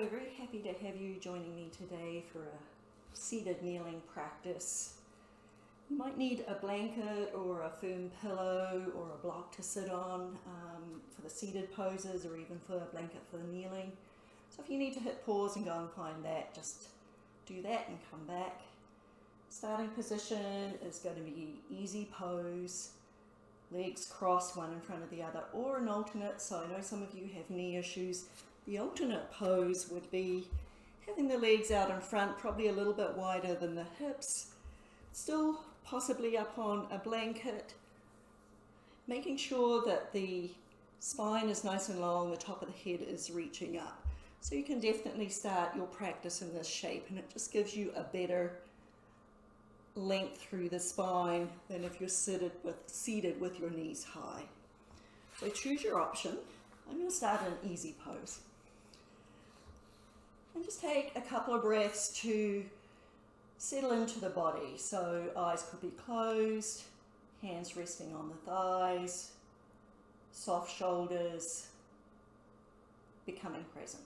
Hello, very happy to have you joining me today for a seated kneeling practice. You might need a blanket or a firm pillow or a block to sit on for the seated poses, or even for a blanket for the kneeling. So if you need to hit pause and go and find that, just do that and come back. Starting position is going to be easy pose, legs crossed one in front of the other, or an alternate. So I know some of you have knee issues. The alternate pose would be having the legs out in front, probably a little bit wider than the hips, still possibly up on a blanket, making sure that the spine is nice and long, the top of the head is reaching up. So you can definitely start your practice in this shape, and it just gives you a better length through the spine than if you're seated with your knees high. So choose your option. I'm going to start in an easy pose. And just take a couple of breaths to settle into the body. So eyes could be closed, hands resting on the thighs, soft shoulders, becoming present.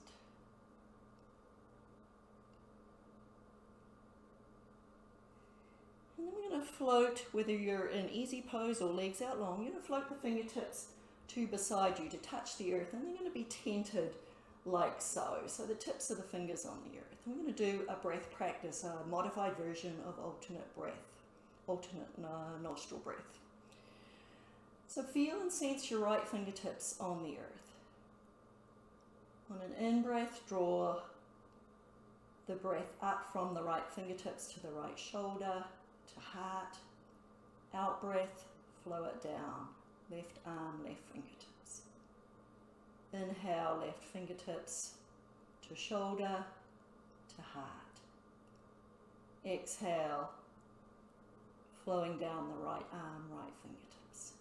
And then we're going to float, whether you're in easy pose or legs out long, you're going to float the fingertips to beside you to touch the earth, and they're going to be tented like so. So the tips of the fingers on the earth. And we're going to do a breath practice, a modified version of alternate nostril breath. So feel and sense your right fingertips on the earth. On an in-breath, draw the breath up from the right fingertips to the right shoulder, to heart. Out breath, flow it down. Left arm, left fingertips. Inhale, left fingertips to shoulder, to heart. Exhale, flowing down the right arm, right fingertips.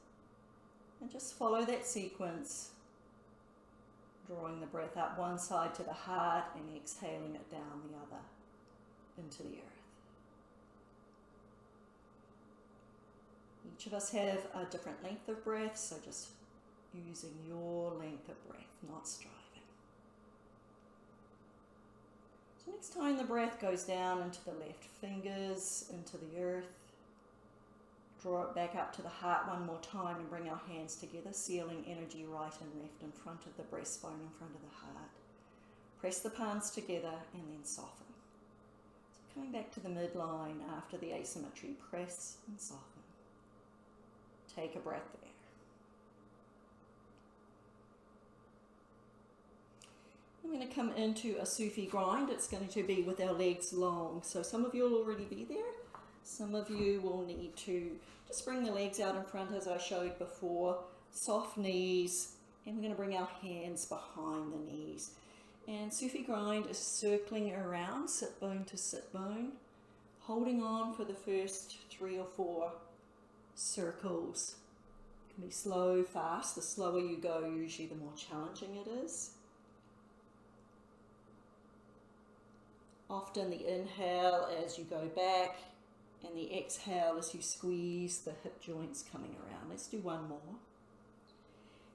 And just follow that sequence, drawing the breath up one side to the heart and exhaling it down the other into the earth. Each of us have a different length of breath, so just using your length of breath, not striving. So next time the breath goes down into the left fingers, into the earth, draw it back up to the heart one more time and bring our hands together, sealing energy right and left in front of the breastbone, in front of the heart. Press the palms together and then soften. So coming back to the midline after the asymmetry, press and soften. Take a breath there. I'm going to come into a Sufi grind. It's going to be with our legs long. So some of you will already be there. Some of you will need to just bring the legs out in front as I showed before. Soft knees. And we're going to bring our hands behind the knees. And Sufi grind is circling around, sit bone to sit bone. Holding on for the first 3 or 4 circles. It can be slow, fast. The slower you go, usually the more challenging it is. Often the inhale as you go back, and the exhale as you squeeze the hip joints coming around. Let's do one more.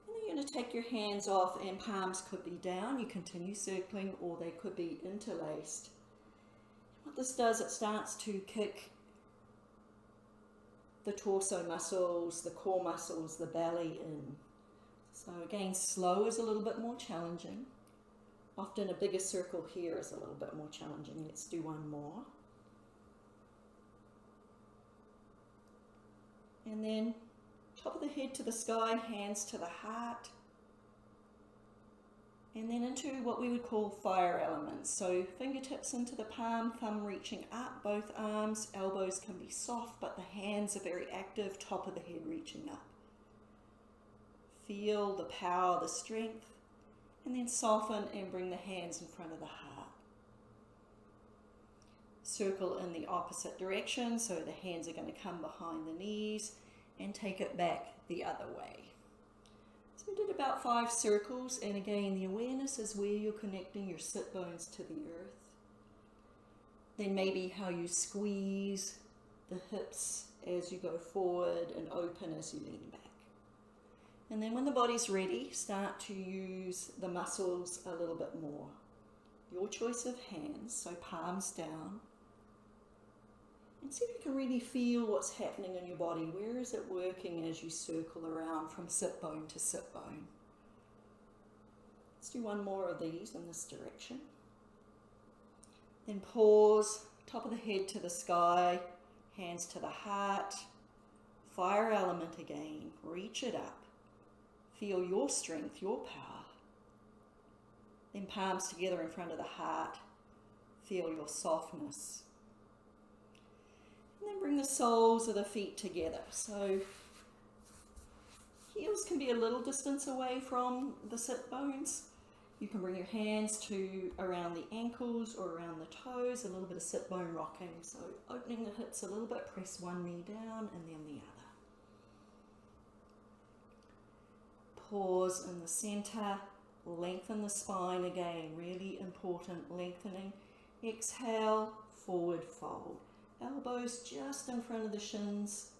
And then you're going to take your hands off, and palms could be down. You continue circling, or they could be interlaced. What this does, it starts to kick the torso muscles, the core muscles, the belly in. So again, slow is a little bit more challenging. Often a bigger circle here is a little bit more challenging. Let's do one more. And then top of the head to the sky, hands to the heart. And then into what we would call fire elements. So fingertips into the palm, thumb reaching up, both arms, elbows can be soft, but the hands are very active, top of the head reaching up. Feel the power, the strength, and then soften and bring the hands in front of the heart. Circle in the opposite direction, so the hands are going to come behind the knees, and take it back the other way. So we did about 5 circles, and again, the awareness is where you're connecting your sit bones to the earth. Then maybe how you squeeze the hips as you go forward and open as you lean back. And then when the body's ready, start to use the muscles a little bit more. your choice of hands, so palms down. And see if you can really feel what's happening in your body. Where is it working as you circle around from sit bone to sit bone? Let's do one more of these in this direction. Then pause, top of the head to the sky, hands to the heart. Fire element again, reach it up. Feel your strength, your power. Then palms together in front of the heart. Feel your softness. And then bring the soles of the feet together. So heels can be a little distance away from the sit bones. You can bring your hands to around the ankles or around the toes, a little bit of sit bone rocking. So opening the hips a little bit, press one knee down and then the other. Pause in the center, lengthen the spine again, really important, lengthening. Exhale, forward fold. Elbows just in front of the shins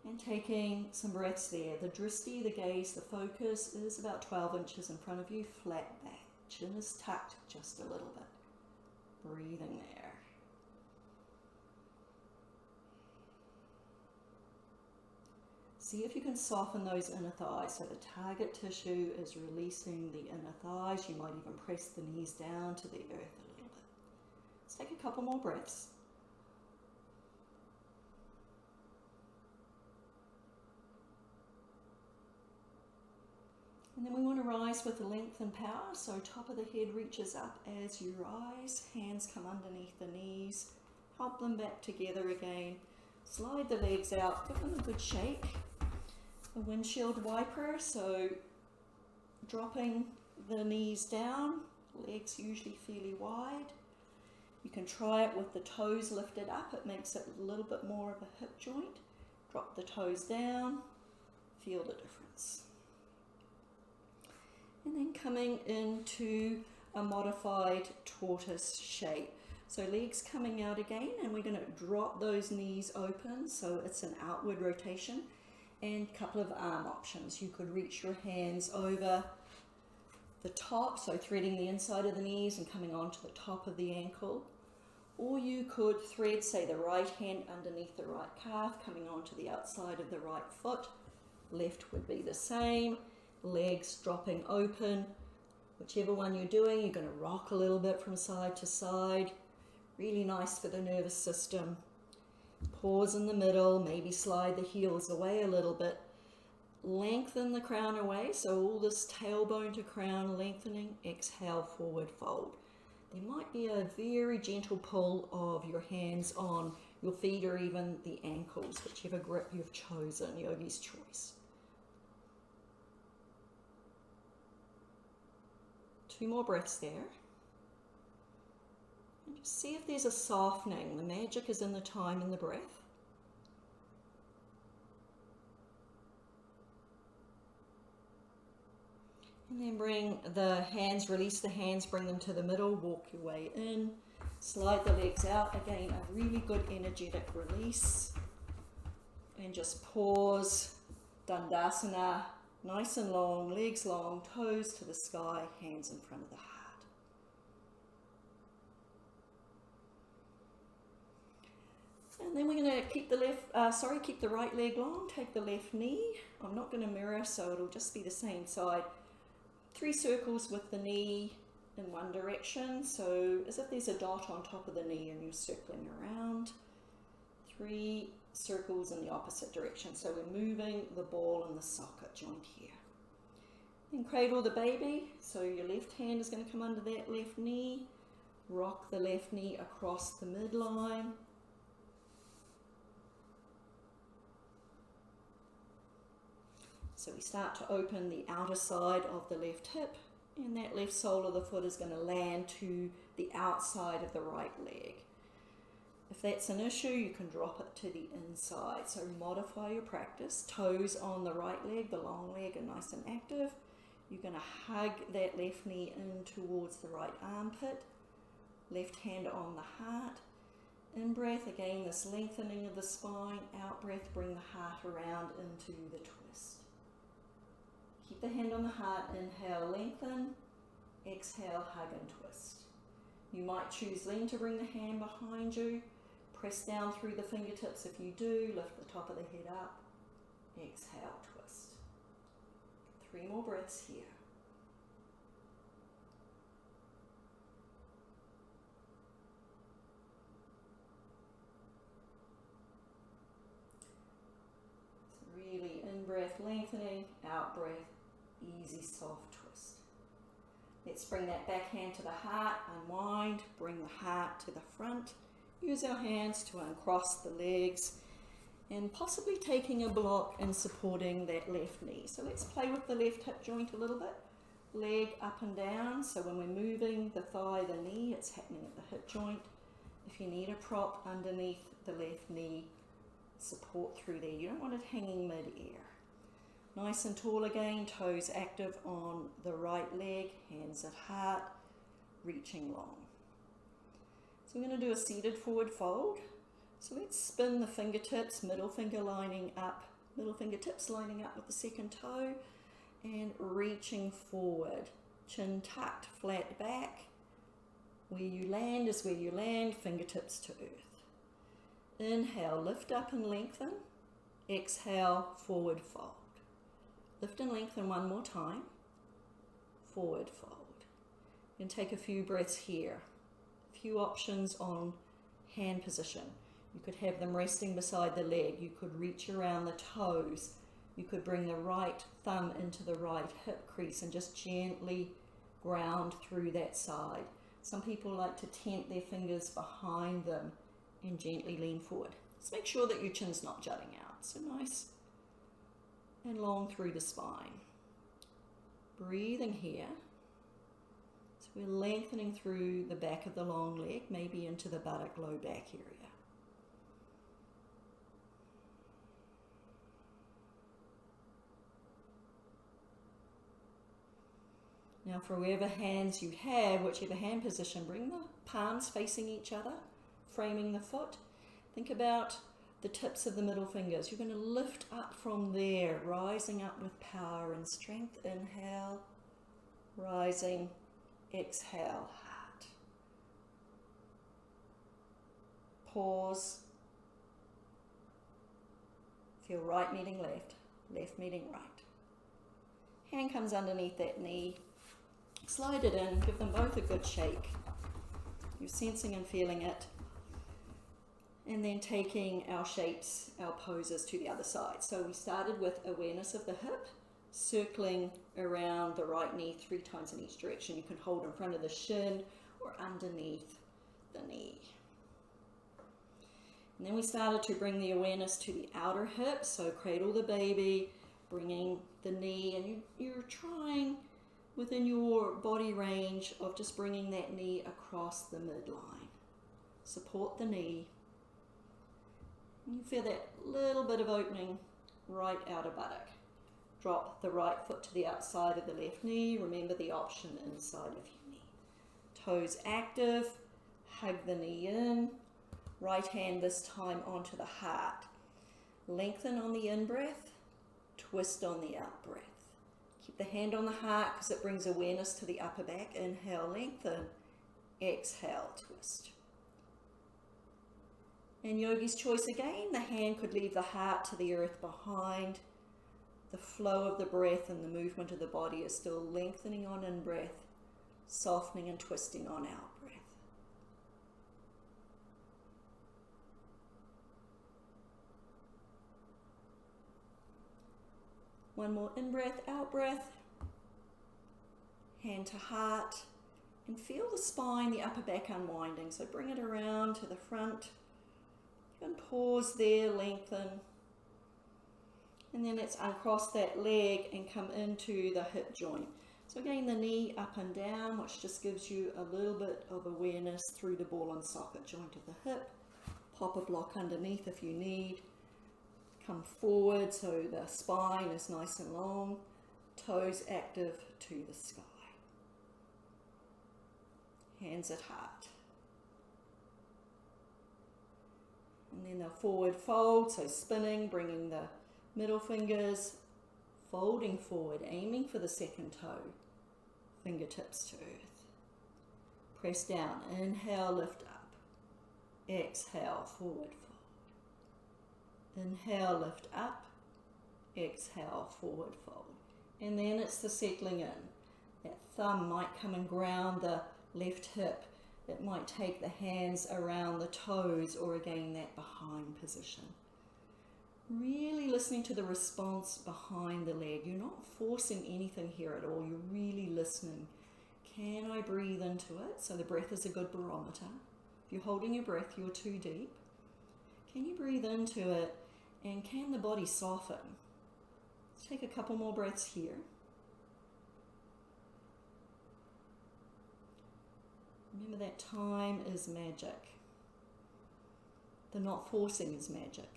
and taking some breaths there. The drishti, the gaze, the focus is about 12 inches in front of you, flat back. Chin is tucked just a little bit. Breathing there. See if you can soften those inner thighs. So the target tissue is releasing the inner thighs. You might even press the knees down to the earth a little bit. Let's take a couple more breaths. And then we want to rise with length and power. So top of the head reaches up as you rise. Hands come underneath the knees. Help them back together again. Slide the legs out. Give them a good shake. A windshield wiper. So dropping the knees down. Legs usually fairly wide. You can try it with the toes lifted up. It makes it a little bit more of a hip joint. Drop the toes down. Feel the difference. And then coming into a modified tortoise shape. So legs coming out again, and we're going to drop those knees open, so it's an outward rotation, and a couple of arm options. You could reach your hands over the top, so threading the inside of the knees and coming onto the top of the ankle. Or you could thread, say, the right hand underneath the right calf, coming onto the outside of the right foot. Left would be the same. Legs dropping open. Whichever one you're doing, you're going to rock a little bit from side to side. Really nice for the nervous system. Pause in the middle, maybe slide the heels away a little bit. Lengthen the crown away, so all this tailbone to crown lengthening. Exhale, forward fold. There might be a very gentle pull of your hands on your feet or even the ankles, whichever grip you've chosen, yogi's choice. 2 more breaths there. And just see if there's a softening. The magic is in the time and the breath. And then bring the hands, release the hands, bring them to the middle, walk your way in. Slide the legs out. Again, a really good energetic release. And just pause, Dandasana. Nice and long, legs long, toes to the sky, hands in front of the heart. And then we're going to keep keep the right leg long, take the left knee. I'm not going to mirror, so it'll just be the same side. 3 circles with the knee in one direction, so as if there's a dot on top of the knee and you're circling around. 3 circles in the opposite direction, so we're moving the ball in the socket joint here. Then cradle the baby, so your left hand is going to come under that left knee. Rock the left knee across the midline. So we start to open the outer side of the left hip, and that left sole of the foot is going to land to the outside of the right leg. If that's an issue, you can drop it to the inside. So modify your practice. Toes on the right leg, the long leg are nice and active. You're going to hug that left knee in towards the right armpit. Left hand on the heart. In breath, again, this lengthening of the spine. Out breath, bring the heart around into the twist. Keep the hand on the heart. Inhale, lengthen. Exhale, hug and twist. You might choose then to bring the hand behind you. Press down through the fingertips if you do. Lift the top of the head up. Exhale, twist. 3 more breaths here. So really in-breath lengthening, out-breath, easy soft twist. Let's bring that back hand to the heart, unwind, bring the heart to the front. Use our hands to uncross the legs and possibly taking a block and supporting that left knee. So let's play with the left hip joint a little bit. Leg up and down, so when we're moving the thigh, the knee, it's happening at the hip joint. If you need a prop underneath the left knee, support through there. You don't want it hanging mid-air. Nice and tall again, toes active on the right leg, hands at heart, reaching long. So we're going to do a seated forward fold. So let's spin the fingertips, middle fingertips lining up with the second toe, and reaching forward. Chin tucked, flat back. Where you land is where you land, fingertips to earth. Inhale, lift up and lengthen. Exhale, forward fold. Lift and lengthen one more time. Forward fold. You can take a few breaths here. A few options on hand position. You could have them resting beside the leg. You could reach around the toes. You could bring the right thumb into the right hip crease and just gently ground through that side. Some people like to tent their fingers behind them and gently lean forward. Just make sure that your chin's not jutting out. So nice and long through the spine. Breathing here. So we're lengthening through the back of the long leg, maybe into the buttock, low back area. Now for whatever hands you have, whichever hand position, bring the palms facing each other, framing the foot. Think about the tips of the middle fingers. You're going to lift up from there, rising up with power and strength. Inhale, rising, exhale, heart. Pause. Feel right meeting left, left meeting right. Hand comes underneath that knee. Slide it in, give them both a good shake. You're sensing and feeling it. And then taking our shapes, our poses to the other side. So we started with awareness of the hip, circling around the right knee 3 times in each direction. You can hold in front of the shin or underneath the knee. And then we started to bring the awareness to the outer hip. So cradle the baby, bringing the knee, and you're trying within your body range of just bringing that knee across the midline. Support the knee. You feel that little bit of opening right outer buttock. Drop the right foot to the outside of the left knee. Remember the option inside of your knee. Toes active. Hug the knee in. Right hand this time onto the heart. Lengthen on the in-breath. Twist on the out-breath. Keep the hand on the heart because it brings awareness to the upper back. Inhale, lengthen. Exhale, twist. And yogi's choice again, the hand could leave the heart to the earth behind. The flow of the breath and the movement of the body is still lengthening on in-breath, softening and twisting on out-breath. One more in-breath, out-breath. Hand to heart. And feel the spine, the upper back unwinding. So bring it around to the front. And pause there, lengthen. And then let's uncross that leg and come into the hip joint. So again, the knee up and down, which just gives you a little bit of awareness through the ball and socket joint of the hip. Pop a block underneath if you need. Come forward so the spine is nice and long. Toes active to the sky. Hands at heart. And then the forward fold, so spinning, bringing the middle fingers, folding forward, aiming for the second toe, fingertips to earth. Press down. Inhale, lift up. Exhale, forward fold. Inhale, lift up. Exhale, forward fold. And then it's the settling in. That thumb might come and ground the left hip. It might take the hands around the toes, or again that behind position. Really listening to the response behind the leg. You're not forcing anything here at all. You're really listening. Can I breathe into it? So the breath is a good barometer. If you're holding your breath, you're too deep. Can you breathe into it? And can the body soften? Let's take a couple more breaths here. Remember that time is magic. The not forcing is magic.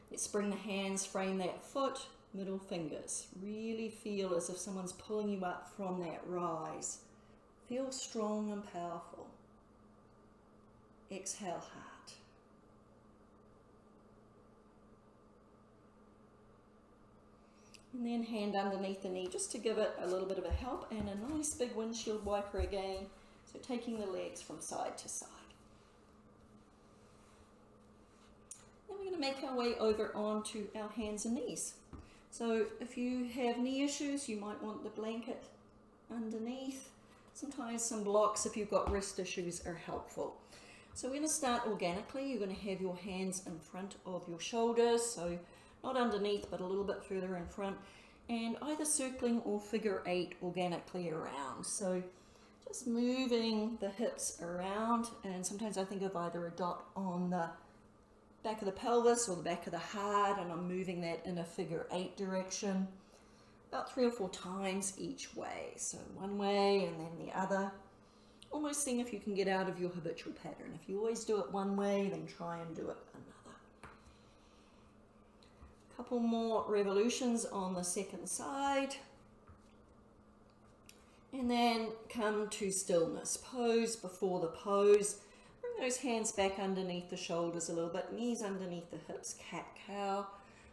Let's bring the hands, frame that foot, middle fingers. Really feel as if someone's pulling you up from that rise. Feel strong and powerful. Exhale, heart. And then hand underneath the knee just to give it a little bit of a help, and a nice big windshield wiper again. So taking the legs from side to side. Then we're going to make our way over onto our hands and knees. So if you have knee issues, you might want the blanket underneath. Sometimes some blocks, if you've got wrist issues, are helpful. So we're going to start organically. You're going to have your hands in front of your shoulders, so not underneath, but a little bit further in front, and either circling or figure eight organically around. So just moving the hips around, and sometimes I think of either a dot on the back of the pelvis or the back of the heart, and I'm moving that in a figure eight direction about 3 or 4 times each way. So one way and then the other, almost seeing if you can get out of your habitual pattern. If you always do it one way, then try and do it another. Couple more revolutions on the second side. And then come to stillness. Pose before the pose. Bring those hands back underneath the shoulders a little bit. Knees underneath the hips. Cat-cow.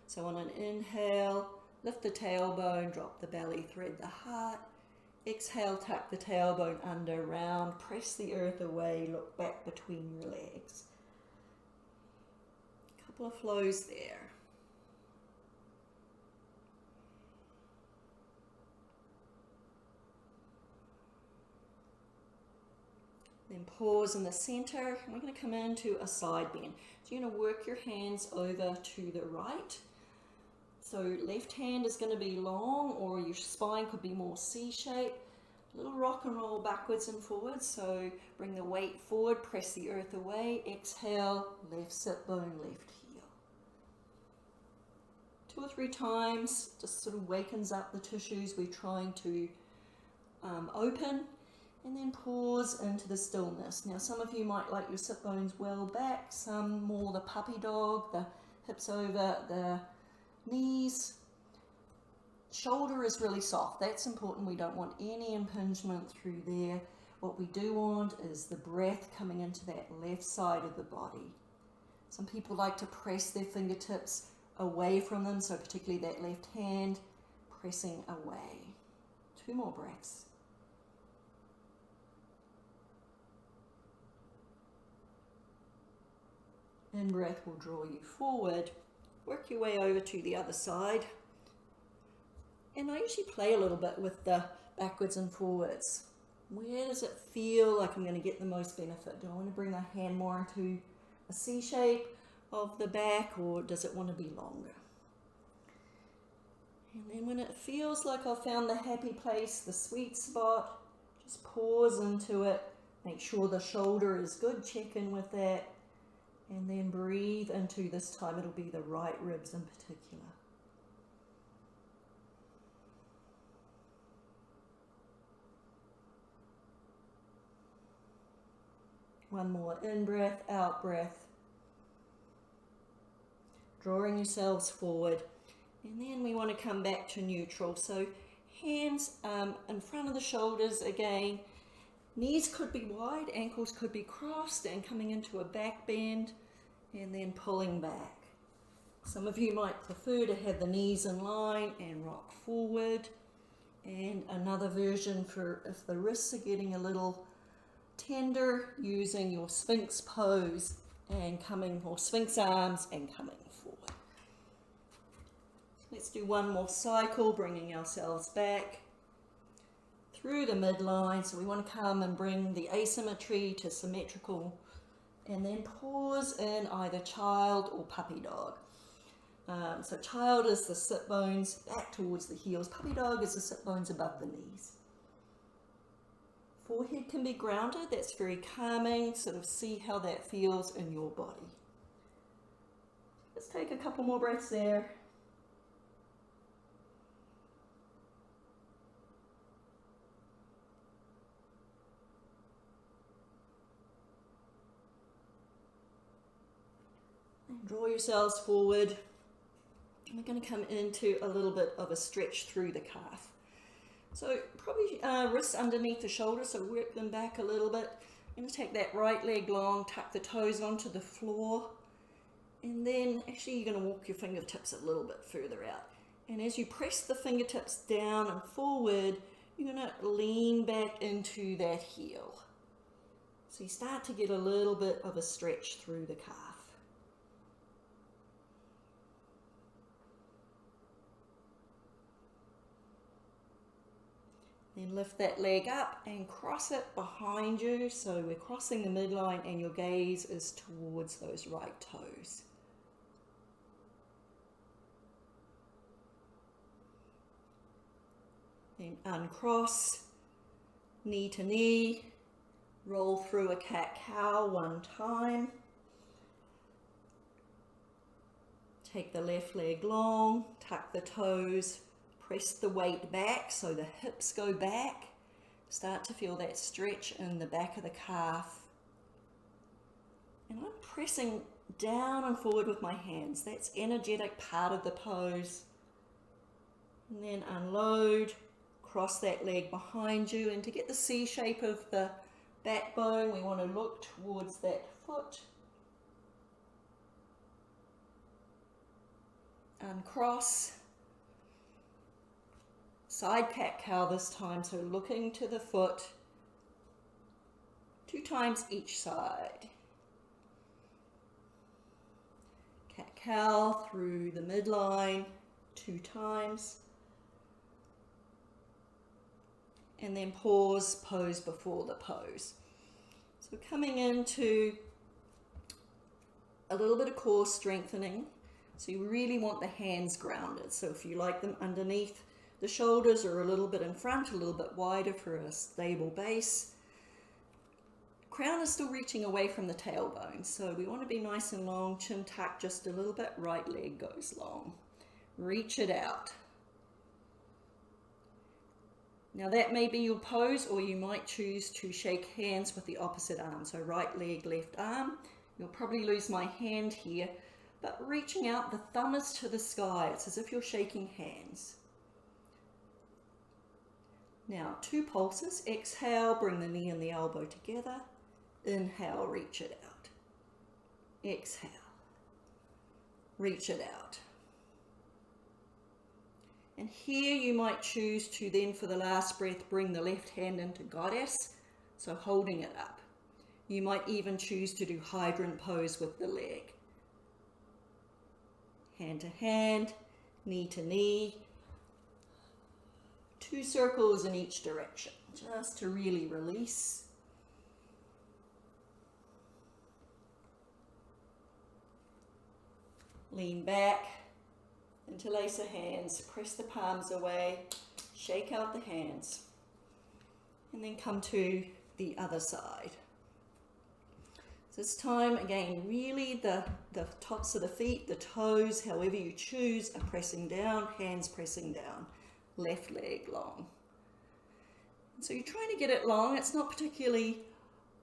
So on an inhale, lift the tailbone, drop the belly, thread the heart. Exhale, tuck the tailbone under, round. Press the earth away. Look back between your legs. Couple of flows there. Then pause in the center. We're going to come into a side bend. So you're going to work your hands over to the right. So left hand is going to be long, or your spine could be more C-shaped. A little rock and roll backwards and forwards. So bring the weight forward, press the earth away. Exhale, left sit bone, left heel. 2 or 3 times, just sort of wakens up the tissues we're trying to open. And then pause into the stillness. Now some of you might like your sit bones well back, some more the puppy dog, the hips over the knees. Shoulder is really soft. That's important. We don't want any impingement through there. What we do want is the breath coming into that left side of the body. Some people like to press their fingertips away from them, so particularly that left hand pressing away. 2 more breaths. In-breath will draw you forward. Work your way over to the other side. And I usually play a little bit with the backwards and forwards. Where does it feel like I'm going to get the most benefit? Do I want to bring my hand more into a C shape of the back, or does it want to be longer? And then when it feels like I've found the happy place, the sweet spot, just pause into it. Make sure the shoulder is good. Check in with that. And then breathe into, this time it'll be the right ribs in particular. One more in breath, out breath. Drawing yourselves forward. And then we want to come back to neutral. So hands in front of the shoulders again. Knees could be wide, ankles could be crossed, and coming into a back bend and then pulling back. Some of you might prefer to have the knees in line and rock forward. And another version for if the wrists are getting a little tender using your Sphinx pose and coming, or Sphinx arms and coming forward. Let's do one more cycle, bringing ourselves back through the midline. So we want to come and bring the asymmetry to symmetrical, and then pause in either child or puppy dog. So child is the sit bones back towards the heels. Puppy dog is the sit bones above the knees. Forehead can be grounded. That's very calming. Sort of see how that feels in your body. Let's take a couple more breaths there. And draw yourselves forward. And we're going to come into a little bit of a stretch through the calf. So probably wrists underneath the shoulders, so work them back a little bit. I'm going to take that right leg long, tuck the toes onto the floor, and then actually you're going to walk your fingertips a little bit further out. And as you press the fingertips down and forward, you're going to lean back into that heel. So you start to get a little bit of a stretch through the calf. Then lift that leg up and cross it behind you. So we're crossing the midline and your gaze is towards those right toes. Then uncross, knee to knee, roll through a cat-cow one time. Take the left leg long, tuck the toes, press the weight back so the hips go back. Start to feel that stretch in the back of the calf. And I'm pressing down and forward with my hands. That's energetic part of the pose. And then unload, cross that leg behind you. And to get the C shape of the backbone, we want to look towards that foot. Uncross. Side cat-cow this time, so looking to the foot, 2 times each side. Cat-cow through the midline 2 times. And then pause, pose before the pose. So coming into a little bit of core strengthening. So you really want the hands grounded. So if you like them underneath the shoulders or a little bit in front, a little bit wider for a stable base. Crown is still reaching away from the tailbone, so we want to be nice and long, chin tucked just a little bit, right leg goes long. Reach it out. Now that may be your pose, or you might choose to shake hands with the opposite arm. So right leg, left arm. You'll probably lose my hand here, but reaching out, the thumb is to the sky. It's as if you're shaking hands. Now 2 pulses. Exhale, bring the knee and the elbow together. Inhale, reach it out. Exhale, reach it out. And here you might choose to then, for the last breath, bring the left hand into goddess, so holding it up. You might even choose to do hydrant pose with the leg. Hand to hand, knee to knee. 2 circles in each direction, just to really release. Lean back, interlace the hands, press the palms away, shake out the hands, and then come to the other side. So this time, again, really the tops of the feet, the toes, however you choose, are pressing down, hands pressing down. Left leg long. So you're trying to get it long. It's not particularly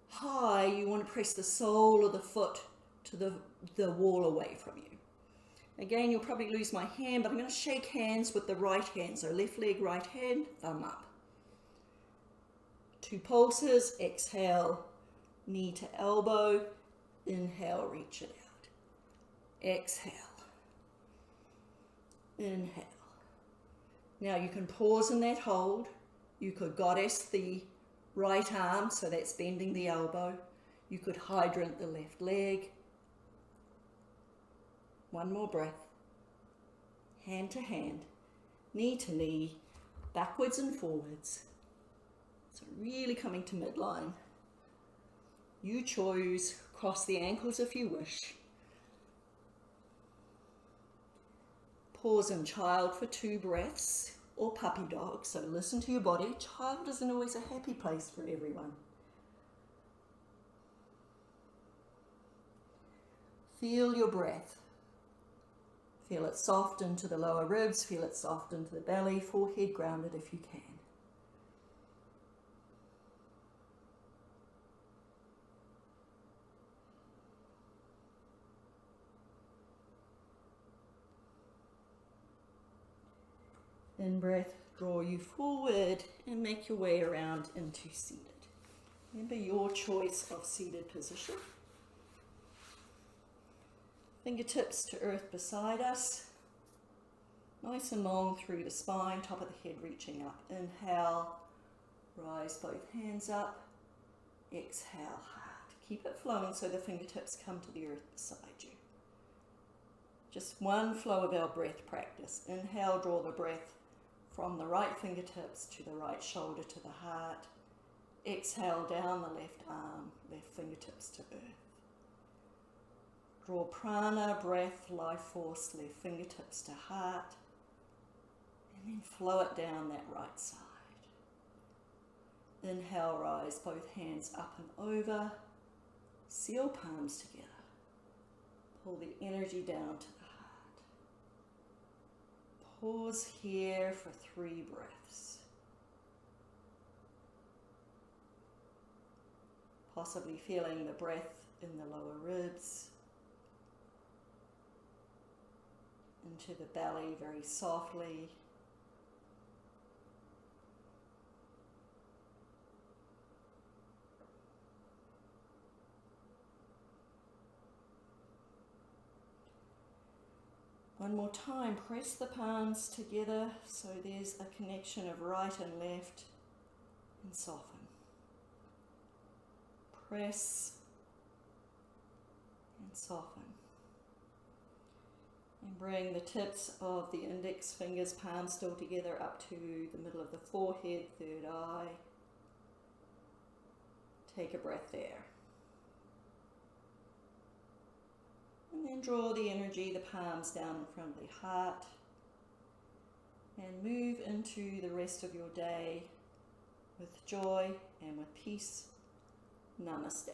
high. You want to press the sole of the foot to the wall away from you. Again, you'll probably lose my hand, but I'm going to shake hands with the right hand. So left leg, right hand, thumb up. 2 pulses. Exhale, knee to elbow. Inhale, reach it out. Exhale. Inhale. Now you can pause in that hold. You could goddess the right arm, so that's bending the elbow. You could hydrant the left leg. One more breath. Hand to hand, knee to knee, backwards and forwards. So really coming to midline. You choose, cross the ankles if you wish. Pause in child for 2 breaths, or puppy dog, so listen to your body. Child isn't always a happy place for everyone. Feel your breath. Feel it soft into the lower ribs, feel it soft into the belly, forehead grounded if you can. In breath, draw you forward and make your way around into seated. Remember your choice of seated position. Fingertips to earth beside us. Nice and long through the spine, top of the head reaching up. Inhale, rise both hands up. Exhale, heart. Keep it flowing so the fingertips come to the earth beside you. Just one flow of our breath practice. Inhale, draw the breath from the right fingertips to the right shoulder to the heart. Exhale, down the left arm, left fingertips to earth. Draw prana, breath, life force, left fingertips to heart. And then flow it down that right side. Inhale, rise both hands up and over. Seal palms together. Pull the energy down to the heart. Pause here for 3 breaths. Possibly feeling the breath in the lower ribs. Into the belly very softly. One more time, press the palms together so there's a connection of right and left, and soften. Press and soften. And bring the tips of the index fingers, palms still together, up to the middle of the forehead, third eye. Take a breath there. And then draw the energy, the palms down in front of the heart. And move into the rest of your day with joy and with peace. Namaste.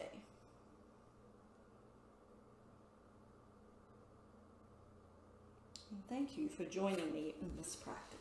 And thank you for joining me in this practice.